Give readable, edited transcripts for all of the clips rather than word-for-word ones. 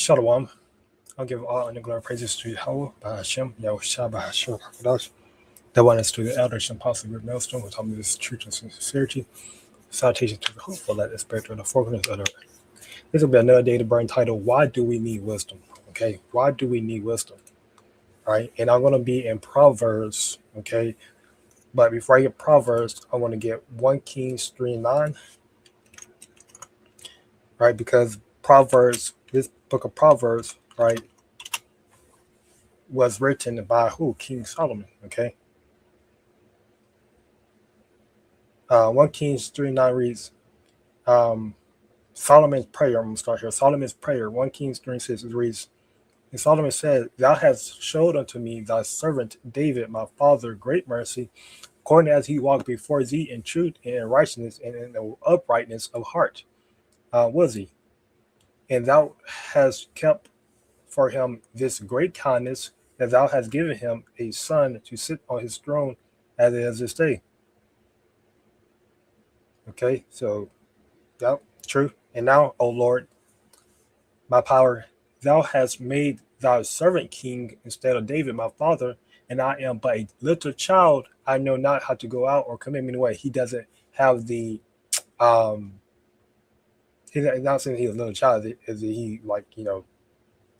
Shalom. I'll give all honor and glory praises to Yahweh, by Hashem, Yahushua, by Hashem, HaKadosh, the one is to the elders and apostles of Millstone, who taught me this truth and sincerity. Salutation to the hopeful, that the spirit of the forerunners of the earth. This will be another day to burn titled, Why Do We Need Wisdom? Okay, why do we need wisdom? All right, and I'm going to be in Proverbs, okay? But before I get Proverbs, I want to get 1 Kings 3:9, right? Because Proverbs, this book of Proverbs, right, was written by who? King Solomon, okay? 1 Kings 3:9 reads, Solomon's prayer. I'm going to start here. Solomon's prayer, 1 Kings 3:6 reads, and Solomon said, Thou hast showed unto me thy servant David, my father, great mercy, according as he walked before thee in truth and in righteousness and in the uprightness of heart. Was he? And thou hast kept for him this great kindness, that thou hast given him a son to sit on his throne as it is this day. Okay, so, yep, true. And now, O Lord, my power, thou hast made thy servant king instead of David, my father, and I am but a little child. I know not how to go out or come in any way. He doesn't have the, he's not saying he's a little child, is he like,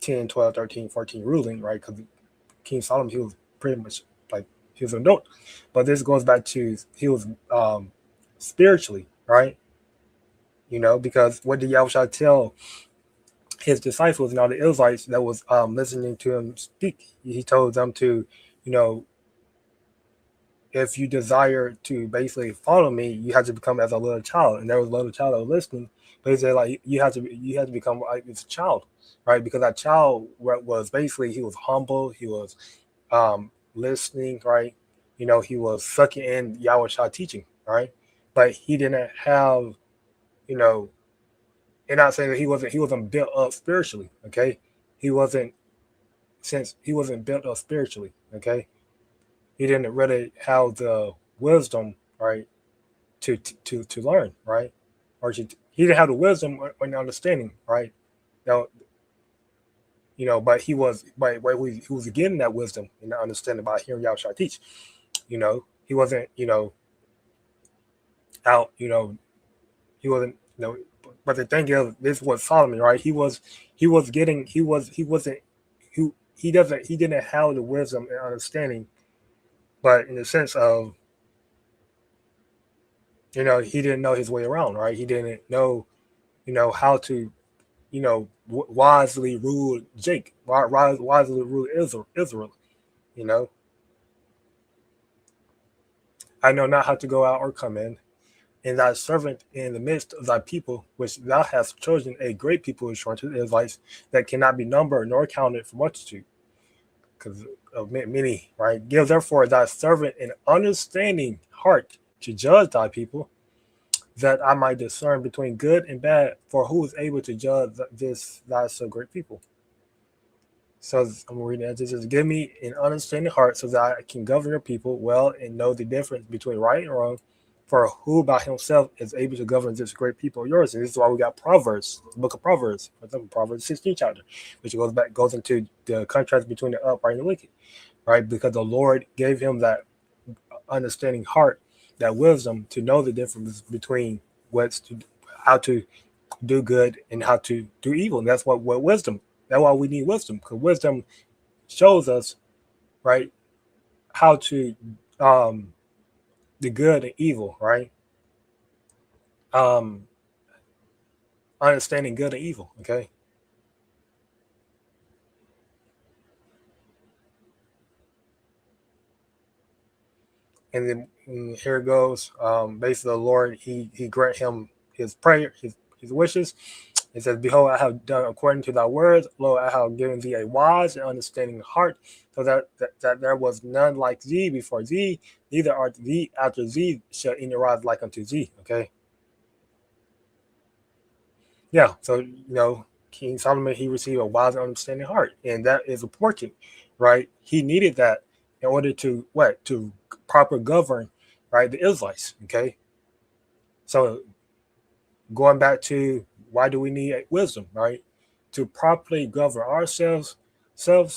10, 12, 13, 14 ruling, right? Because King Solomon, he was pretty much like, he was an adult. But this goes back to, he was spiritually, right? Because what did Yahushua tell his disciples and all the Israelites that was listening to him speak? He told them to, if you desire to basically follow me, you have to become as a little child. And there was a little child that was listening, but he said like you have to become like this child, right? Because that child was basically, he was humble, he was listening, right? He was sucking in Yahushua teaching, right? But he didn't have, and not saying that he wasn't built up spiritually, okay? He wasn't built up spiritually, okay? He didn't really have the wisdom, right, to learn, right? Or he didn't have the wisdom or the understanding, right? Now, but he was getting that wisdom and that understanding by hearing Yahushua teach. He wasn't, out, he wasn't, but the thing is, this was Solomon, right? He didn't have the wisdom and understanding, but in the sense of, he didn't know his way around, right? He didn't know, how to, wisely rule wisely rule Israel, I know not how to go out or come in, and thy servant in the midst of thy people, which thou hast chosen a great people, is to the Israelites, that cannot be numbered nor counted for multitude, because of many, right? Give therefore thy servant an understanding heart to judge thy people, that I might discern between good and bad, for who is able to judge this thy so great people? So I'm reading it. This is, give me an understanding heart so that I can govern your people well and know the difference between right and wrong, for who by himself is able to govern this great people of yours. And this is why we got Proverbs, the book of Proverbs, for example, Proverbs 16 chapter, which goes into the contrast between the upright and the wicked, right? Because the Lord gave him that understanding heart, that wisdom to know the difference between how to do good and how to do evil. And that's what wisdom. That's why we need wisdom, because wisdom shows us, right, how to the good and evil, right? Understanding good and evil, okay? And then here it goes. Basically, the Lord, he grant him his prayer, his wishes. It says, Behold, I have done according to thy words. Lo, I have given thee a wise and understanding heart, so that there was none like thee before thee, neither art thee after thee shall any rise like unto thee. Okay. Yeah. So, King Solomon, he received a wise and understanding heart, and that is important, right? He needed that in order to proper govern, right, the Israelites. Okay. So going back to why do we need wisdom, right? to properly govern selves, to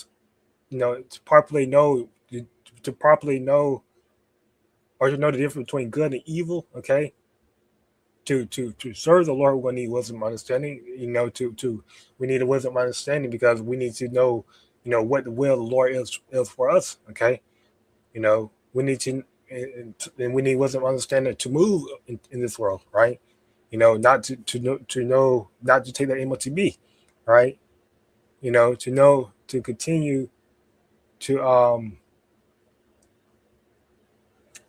properly know to properly know or to know the difference between good and evil, okay? To serve the Lord, we need wisdom and understanding. To we need a wisdom and understanding because we need to know, what the will of the Lord is for us. Okay, we need to, and we need wisdom and understanding to move in this world, right? Not to know, not to take that aim to be, right? To know, to continue to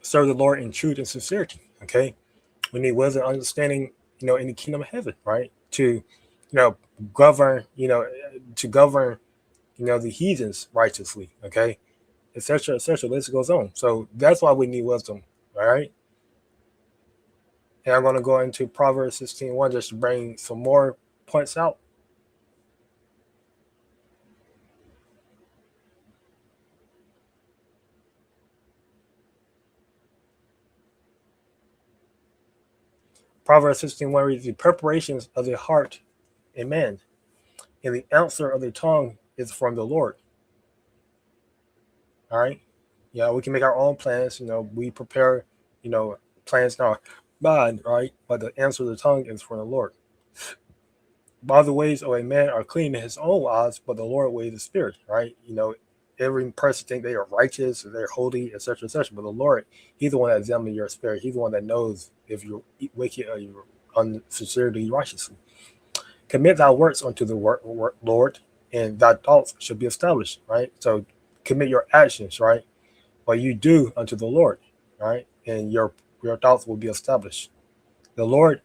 serve the Lord in truth and sincerity. Okay, we need wisdom and understanding, in the kingdom of heaven, right? Know, govern, to govern, the heathens righteously, okay, etc., etc. List goes on. So that's why we need wisdom, all right? And I'm going to go into Proverbs 16:1 just to bring some more points out. Proverbs 16:1 reads, the preparations of the heart a man, and the answer of the tongue is from the Lord. All right. Yeah, we can make our own plans. We prepare, plans in our mind, right? But the answer of the tongue is from the Lord. All the ways of a man are clean in his own eyes, but the Lord weighs the spirit, right? Every person think they are righteous or they're holy, etc., etc. But the Lord, He's the one that examines your spirit. He's the one that knows if you're wicked or you're unsincerely righteously. Commit thy works unto the Lord, and thy thoughts should be established, right? So commit your actions, right? What you do unto the Lord, right? And your thoughts will be established. The Lord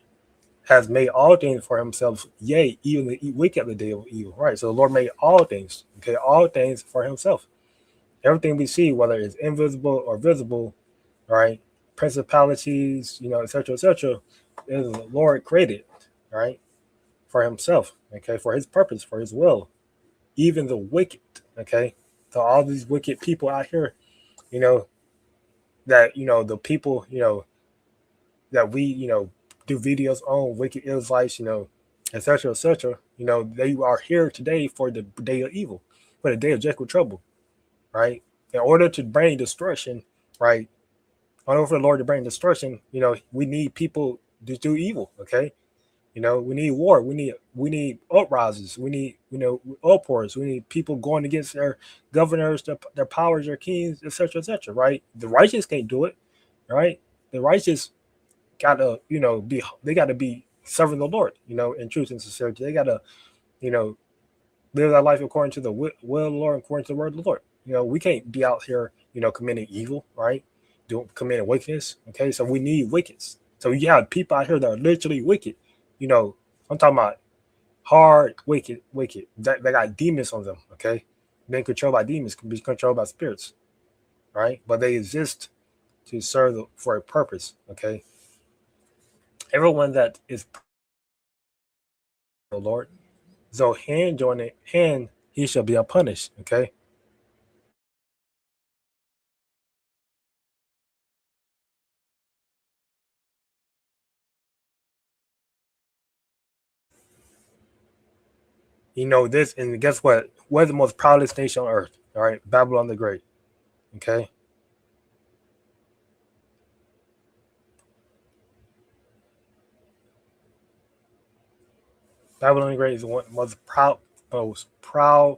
has made all things for himself, yea, even the wicked the day of evil, right? So the Lord made all things, okay, all things for himself. Everything we see, whether it's invisible or visible, right? Principalities, etc., is the Lord created, right? For himself, okay, for his purpose, for his will. Even the wicked, okay. So all these wicked people out here, you know, that the people, that we, do videos on wicked Israelites, etc., etc. They are here today for the day of evil, for the day of Jekyll trouble, right? In order to bring destruction, right? In order for the Lord to bring destruction, we need people to do evil. Okay, we need war. We need uprises. We need uproars. We need people going against their governors, their powers, their kings, etc., etc. Right? The righteous can't do it. Right? The righteous gotta be they gotta be serving the Lord. In truth and sincerity. They gotta you know live their life according to the will of the Lord, according to the word of the Lord. We can't be out here committing evil, right? Committing wickedness. Okay, so we need wickeds. So you have people out here that are literally wicked. I'm talking about hard wicked. They got demons on them. Okay, being controlled by demons, can be controlled by spirits, right? But they exist to serve for a purpose. Okay, everyone that is the Lord, so hand join it, hand he shall be unpunished. Okay, this, and guess what? We're the most proudest nation on earth. All right, Babylon the Great. Okay, Babylon the Great is the most proud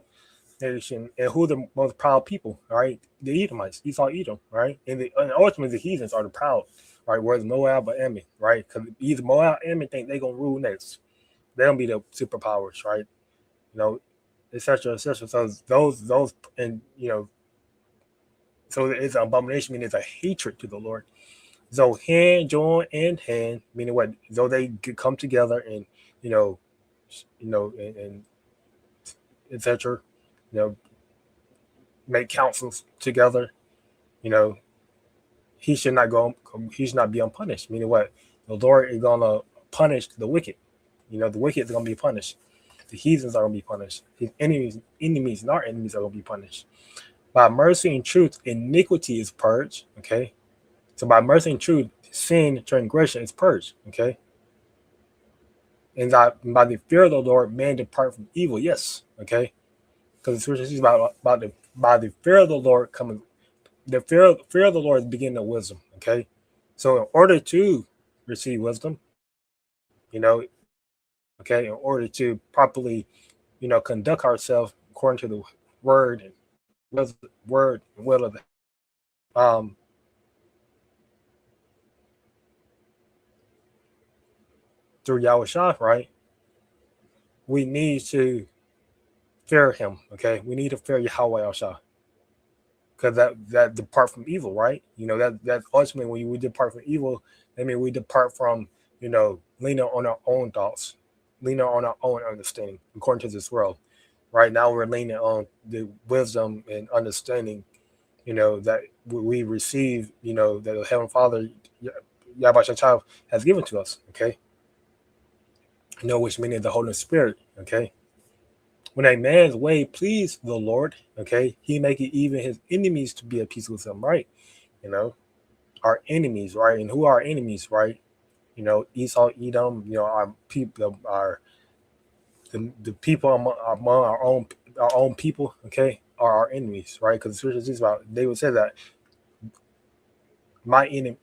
nation, and who the most proud people? All right, the Edomites, Esau, Edom, right, and ultimately the heathens are the proud, right? Whereas Moab or Ammon, right? Because either Moab or Ammon think they're gonna rule next. They don't be the superpowers, right? You know, etc. etc. So those, and so it's an abomination, meaning it's a hatred to the Lord. So hand join in hand, meaning what? So they could come together and you know, and etc. You know, make councils together. You know, he should not go. He should not be unpunished. Meaning what? The Lord is gonna punish the wicked. The wicked is gonna be punished. The heathens are gonna be punished. His enemies, and our enemies are gonna be punished. By mercy and truth, iniquity is purged. Okay, so by mercy and truth, sin, transgression is purged. Okay, And that by the fear of the Lord, man depart from evil. Yes, okay, because the scripture says about the by the fear of the Lord coming. The fear of the Lord is the beginning of wisdom. Okay, so in order to receive wisdom, you know, okay, in order to properly, conduct ourselves according to the word and word and will of the through Yahweh, right? We need to fear Him. Okay, we need to fear Yahweh Shah, because that depart from evil, right? That ultimately when we depart from evil, I mean we depart from leaning on our own thoughts, leaning on our own understanding according to this world. Right now we're leaning on the wisdom and understanding, that we receive, that the Heavenly Father, Yahweh Shah, has given to us. Okay, which meaning the Holy Spirit. Okay, when a man's way please the Lord, okay, he make it even his enemies to be at peace with him, right? You know, our enemies, right? And who are our enemies, right? Esau, Edom, our people, the people among our own people, okay, are our enemies, right? Because the scripture says about David said that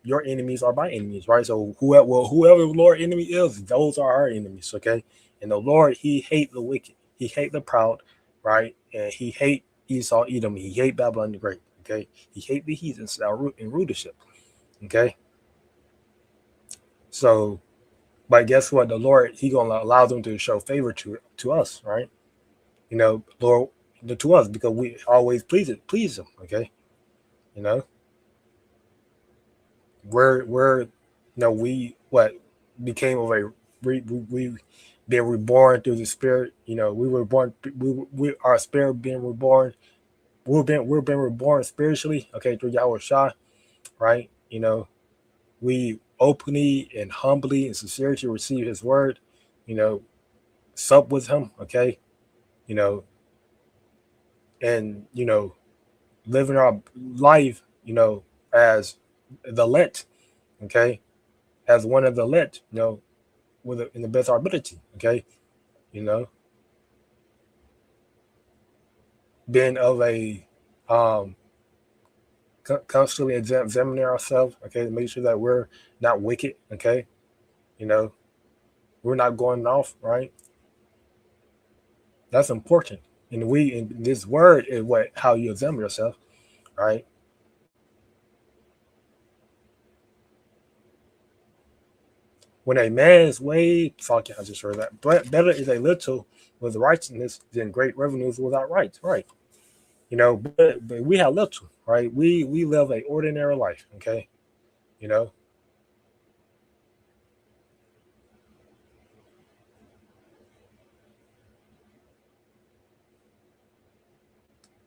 your enemies are my enemies, right? So whoever the Lord enemy is, those are our enemies, okay? And the Lord, He hate the wicked, He hate the proud, right? And He hate Esau, Edom, He hate Babylon the Great, okay? He hate the heathens that are root in rulership, okay? So, but guess what? The Lord, He gonna allow them to show favor to us, right? Lord, to us, because we always please Him, okay? You know, we're we what became of a we being reborn through the Spirit. We were born. We our spirit being reborn. We're being reborn spiritually. Okay, through Yahweh Shah, right? We openly and humbly and sincerely receive His word. You know, sup with Him. Okay, you know, and living our life. As the let. Okay, as one of the let. In the best of our ability. Okay, you know, being of a um, constantly examining ourselves. Okay, to make sure that we're not wicked. Okay, you know, we're not going off. Right, that's important. And in this word is what how you examine yourself. Right. When a man's way, fuck, I just heard that. But better is a little with righteousness than great revenues without rights. Right. But we have little. Right. We live a ordinary life. Okay. You know,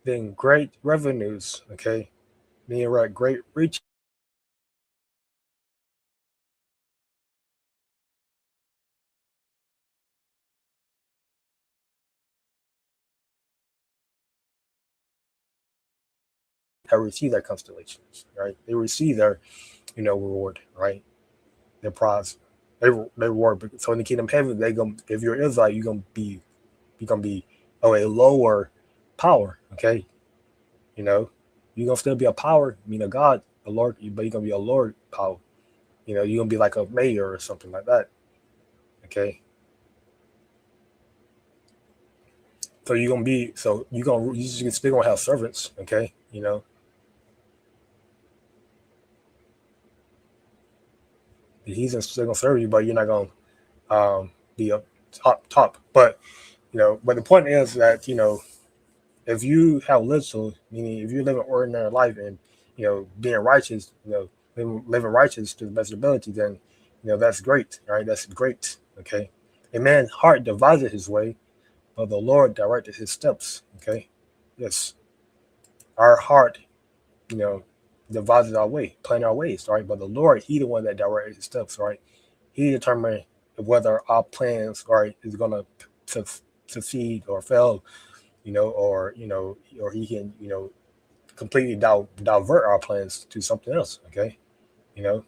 then great revenues, okay, meaning right, great reach have received their constellations, right? They receive their, reward, right? Their prize, their reward. So in the kingdom of heaven, they gonna if you're Israelite, you're gonna be a lower power, okay? You know, you're gonna still be a power, mean a God, a Lord, but you're gonna be a Lord power. You're gonna be like a mayor or something like that, okay? So you just still gonna have servants, okay? He's still gonna serve you, but you're not gonna be up top. But the point is that if you have little, meaning if you live an ordinary life and being righteous, living righteous to the best ability, then that's great, right? That's great. Okay, a man's heart devised his way, but the Lord directed his steps. Okay, yes, our heart, you know, devises our way, plan our ways, right? But the Lord, He the one that directed his steps, right? He determined whether our plans, right, is gonna su- succeed or fail, or He can, completely divert our plans to something else. Okay, you know,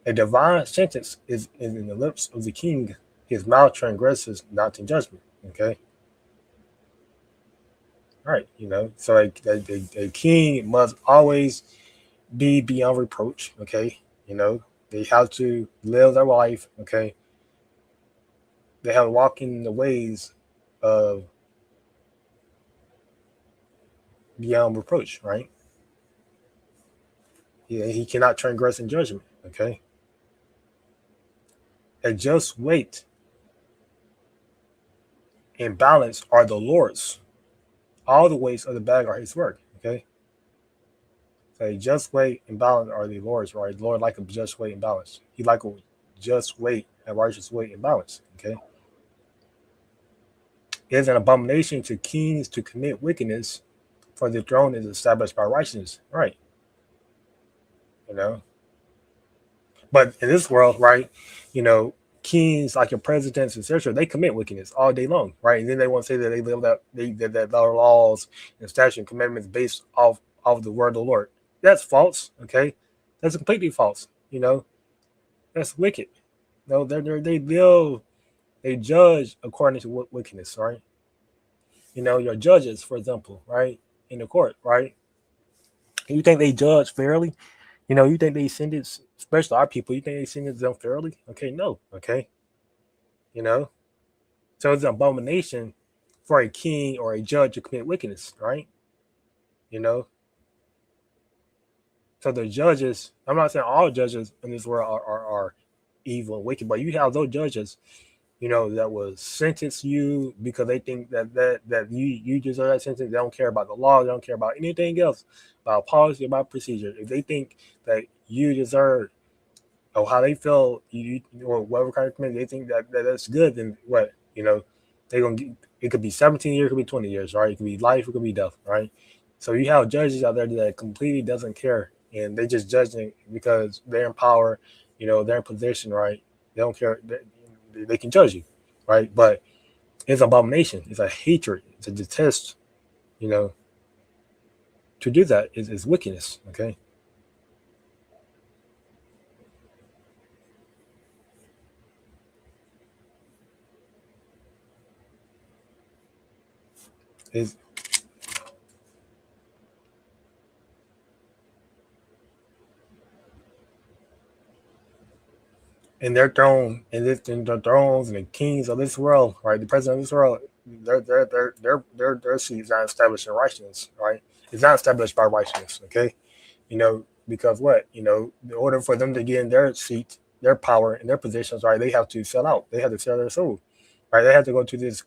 a divine sentence is in the lips of the king. His mouth transgresses not in judgment. Okay, all right. So a king must always be beyond reproach. Okay, they have to live their life. Okay, they have to walk in the ways of beyond reproach. Right. He cannot transgress in judgment. Okay, a just weight and balance are the Lord's. All the weights of the bag are His work. Okay, so a just weight and balance are the Lord's. Right, the Lord like a just weight and balance. He like a just weight and righteous weight and balance. Okay, it is an abomination to kings to commit wickedness, for the throne is established by righteousness. Right, you know. But in this world, right, you know, kings like your presidents, etc., they commit wickedness all day long, right? And then they want to say that they live out that their laws and statutes and commandments based off the word of the Lord. That's false. Okay, that's completely false. That's wicked. No, they judge according to wickedness, right? Your judges, for example, right, in the court, right? You think they judge fairly? You think they sentence, especially our people, you think they sentence them fairly? Okay, no. Okay, you know. So it's an abomination for a king or a judge to commit wickedness, right? You know. So the judges, I'm not saying all judges in this world are evil and wicked, but you have those judges, that will sentence you because they think that you deserve that sentence. They don't care about the law. They don't care about anything else, about policy, about procedure. If they think that you deserve or how they feel, or whatever kind of committee they think that's good, then what, they're gonna get, it could be 17 years, it could be 20 years, right? It could be life, it could be death, right? So you have judges out there that completely doesn't care, and they just judging because they're in power, they're in position, right? They don't care. They can judge you, right? But it's an abomination. It's a hatred. It's a detest. You know, to do that is wickedness. Okay, is and their throne and the thrones and the kings of this world, right? The president of this world, their seat is not established in righteousness, right? It's not established by righteousness. Okay, because what, in order for them to get in their seat, their power and their positions, right, they have to sell out. They have to sell their soul, right? They have to go to this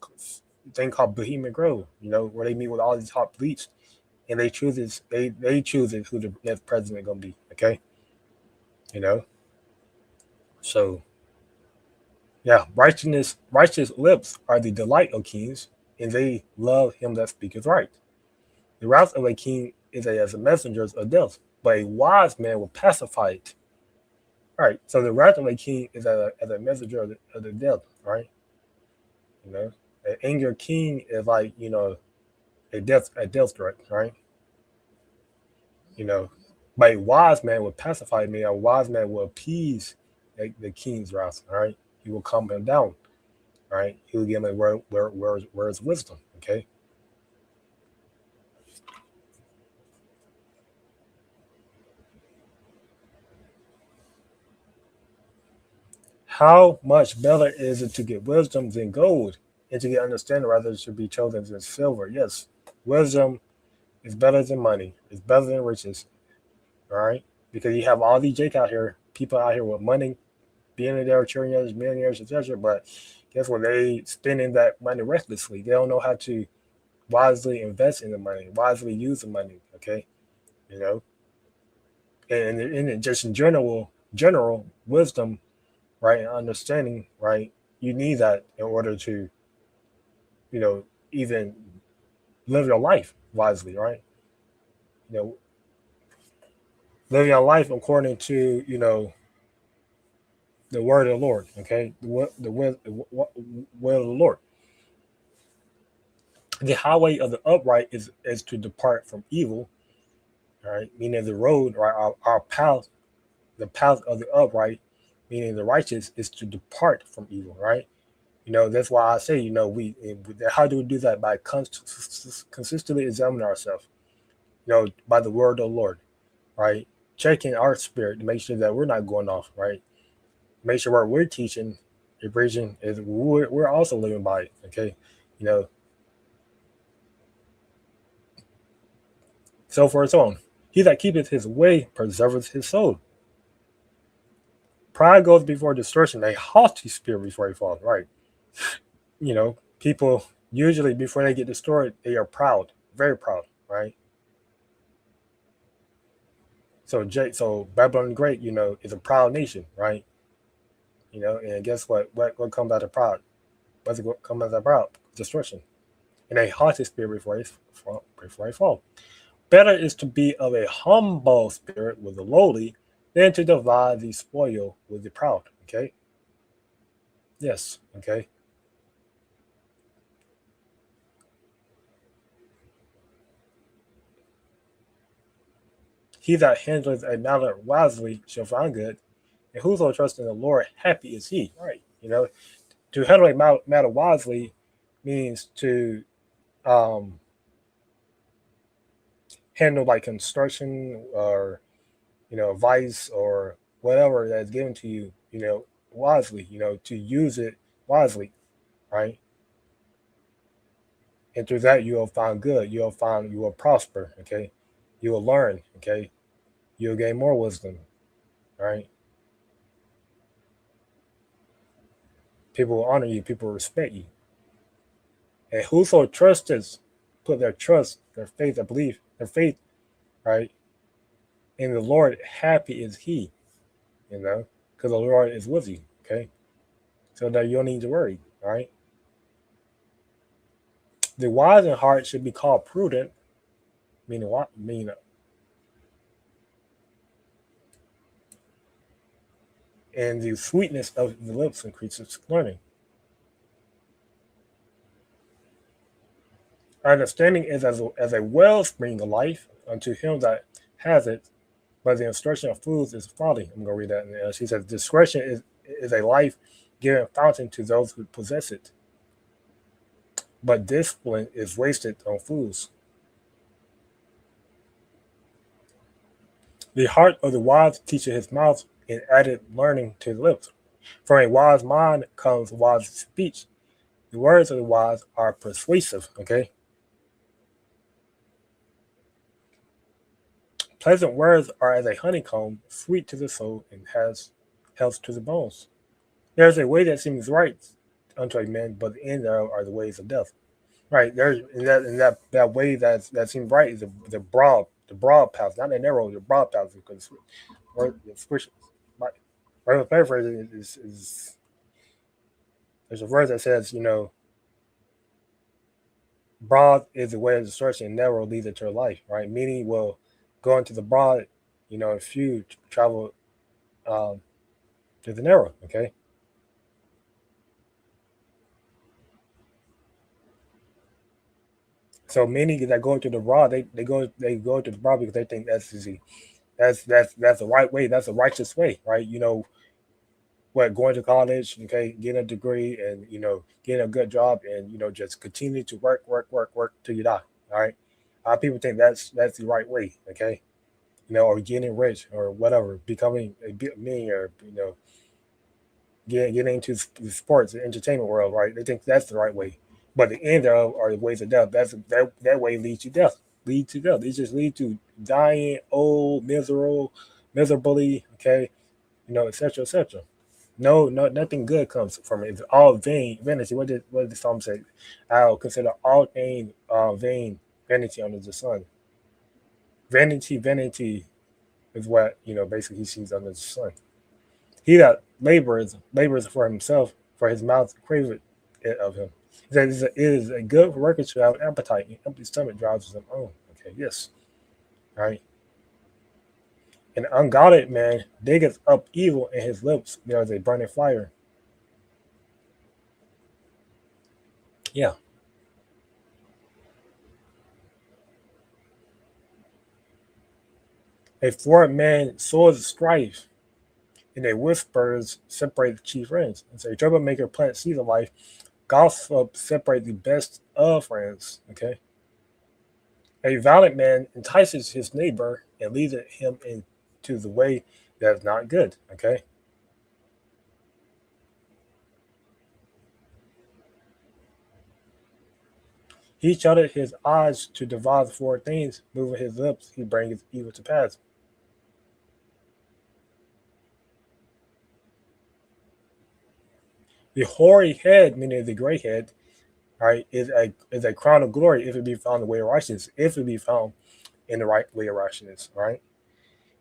thing called Bohemian Grove, where they meet with all these top elites, and they choose who the next president gonna be. Okay, you know. So yeah, righteous lips are the delight of kings, and they love him that speaketh right. The wrath of a king is as a messenger of death, but a wise man will pacify it. Right. So the wrath of a king is as a messenger of the death, right? You know, an angry king is like, a death threat, right? You know, but a wise man will pacify me. A wise man will appease the king's wrath. All right, he will calm him down. All right, he will give him a word's wisdom. Okay. How much better is it to get wisdom than gold, and to get understanding rather it should be chosen than silver? Yes, wisdom is better than money. It's better than riches. All right, because you have all these Jake out here, people out here with money, billionaires, trillionaires, millionaires, etc. But guess what? They spending that money recklessly. They don't know how to wisely invest in the money, wisely use the money. Okay, you know, and just in general wisdom, right, and understanding, right. You need that in order to, even live your life wisely, right? You know, live your life according to, the word of the Lord. Okay, will of the Lord. The highway of the upright is to depart from evil. All right, meaning the road, right, our path, the path of the upright, meaning the righteous, is to depart from evil. Right, That's why I say, how do we do that? By consistently examining ourselves, by the word of the Lord, right? Checking our spirit to make sure that we're not going off, right? Make sure what we're teaching, and preaching is we're also living by it, okay? You know, so for its own. He that keepeth his way preserveth his soul. Pride goes before destruction, a haughty spirit before he falls, right? People usually before they get destroyed, they are proud, very proud, right? So Babylon the Great, is a proud nation, right? And guess what? What comes out of pride? What's what comes out of pride? Destruction. And a haughty spirit before he fall. Better is to be of a humble spirit with the lowly than to divide the spoil with the proud. Okay? Yes. Okay. He that handleth a matter wisely shall find good, and whoso trusts in the Lord, happy is he. Right. To handle a matter wisely means to um, handle like construction or advice or whatever that's given to you, wisely. To use it wisely, right? And through that, you will find good. You will prosper. Okay, you will learn. Okay, you'll gain more wisdom. Right? People will honor you. People will respect you. And whoso trusteth, put their trust, their faith, their belief, their faith, right, in the Lord. Happy is he. Because the Lord is with you. Okay, so that you don't need to worry. All right. The wise in heart should be called prudent, meaning what? Meaning, and the sweetness of the lips increases learning. Understanding is as a wellspring of life unto him that has it, but the instruction of fools is folly. I'm going to read that. She says, discretion is a life giving fountain to those who possess it, but discipline is wasted on fools. The heart of the wise teaches his mouth and added learning to the lips. From a wise mind comes wise speech. The words of the wise are persuasive. Okay. Pleasant words are as a honeycomb, sweet to the soul and has health to the bones. There is a way that seems right unto a man, but the end thereof are the ways of death. Right there's in that way that seems right is the broad path, not the narrow, the broad path. Because the scripture, right, paraphrase is there's a verse that says, broad is the way of destruction, and narrow leads it to life. Right, many will go into the broad, if you travel um, to the narrow. Okay, so many that go to the broad, they go to the broad because they think that's easy. That's the right way. That's the righteous way, right? What, going to college, okay, getting a degree, and getting a good job, and just continue to work till you die. All right. People think that's the right way, okay? Or getting rich or whatever, becoming a millionaire, getting into the sports and entertainment world, right? They think that's the right way, but the end thereof are the ways of death. That way leads to death. Lead to death. It just lead to dying, old, miserably, okay, etc., etc. No, no, nothing good comes from it. It's all vain, vanity. What did the psalm say? I'll consider all things vain, vanity under the sun. Vanity is what basically he sees under the sun. He that labors for himself, for his mouth craveth it of him. He says it is a good worker to have appetite, and empty stomach drives him on. Okay, yes, all right. An unguarded man diggeth up evil, in his lips there is a burning fire. Yeah. A foreign man sows strife, and their whispers separate the chief friends. And so troublemaker plant seeds of life. Gossip separate the best of friends. Okay. A violent man entices his neighbor and leads him into the way that is not good. Okay. He shutted his eyes to devise forward things, moving his lips, he brings evil to pass. The hoary head, meaning the gray head, right, is a crown of glory if it be found in the way of righteousness, if it be found in the right way of righteousness, right?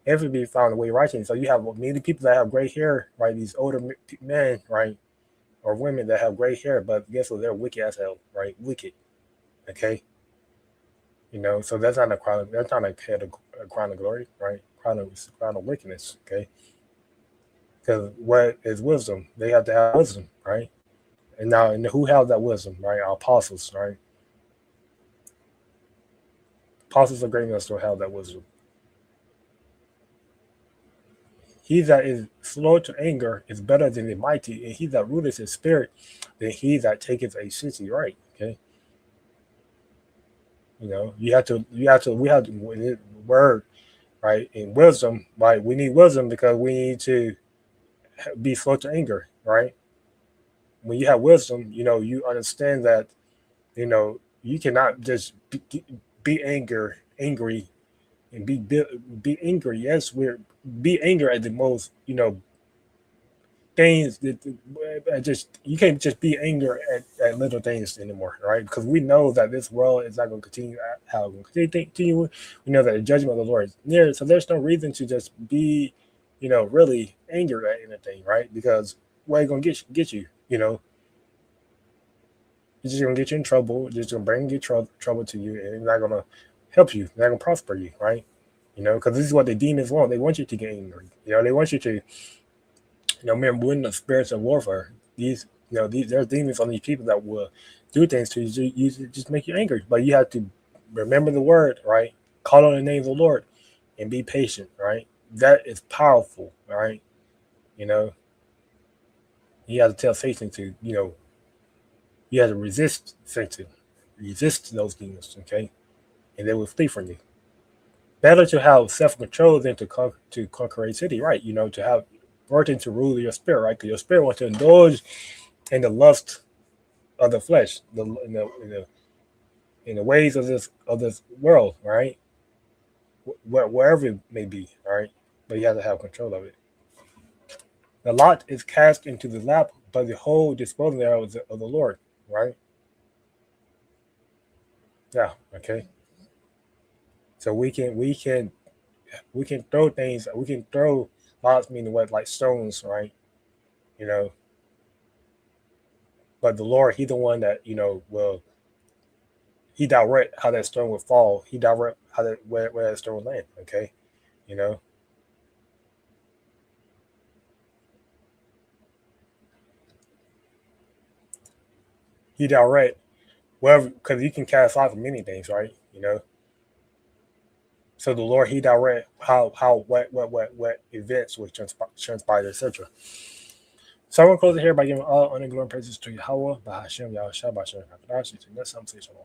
If it be found in the way of righteousness. So you have many people that have gray hair, right? These older men, right, or women that have gray hair, but guess what? They're wicked as hell, right? Wicked, okay? So that's not a crown. That's not a crown of glory, right? Crown of wickedness, okay? Because what is wisdom? They have to have wisdom, right? And who held that wisdom, right? Our apostles, right? Apostles of greatness still held that wisdom. He that is slow to anger is better than the mighty, and he that ruleth his spirit than he that taketh a city, right? Okay. We have to word, right? And wisdom, right? We need wisdom because we need to be slow to anger, right? When you have wisdom, you understand that, you cannot just angry and be angry. Yes, we're be angry at the most, things that just you can't just be angry at little things anymore, right? Because we know that this world is not going to continue how it's going to continue. We know that the judgment of the Lord is near, so there's no reason to just be, really angry at anything, right? Because what it's going to get you, it's just going to get you in trouble. It's just going to bring you trouble to you, and it's not going to help you. It's not going to prosper you, right? Because this is what the demons want. They want you to get angry. They want you to, remember, we're in the spirits of warfare. There's demons on these people that will do things to you to just make you angry. But you have to remember the word, right? Call on the name of the Lord and be patient, right? That is powerful, right? You know, you have to tell Satan to, you have to resist Satan, resist those demons, okay? And they will flee from you. Better to have self control than to conquer a city, right? To have working to rule your spirit, right? Because your spirit wants to indulge in the lust of the flesh, in the ways of this world, right? Wherever it may be, right? But you have to have control of it. The lot is cast into the lap, but the whole disposal thereof of the Lord, right? Yeah, okay. So we can throw things. We can throw lots, meaning what, like stones, right? You know, but the Lord, He the one that will. He direct how that stone will fall. He direct how where that stone will land. Okay, you know. He direct wherever, because you can cast out for many things, right? So the Lord, He direct how what events will transpire, etc. So I'm gonna close it here by giving all honor, glory, and praises to Yahweh, by Hashem, Yahweh, Shabbat, Shalom, Next time, say Shalom.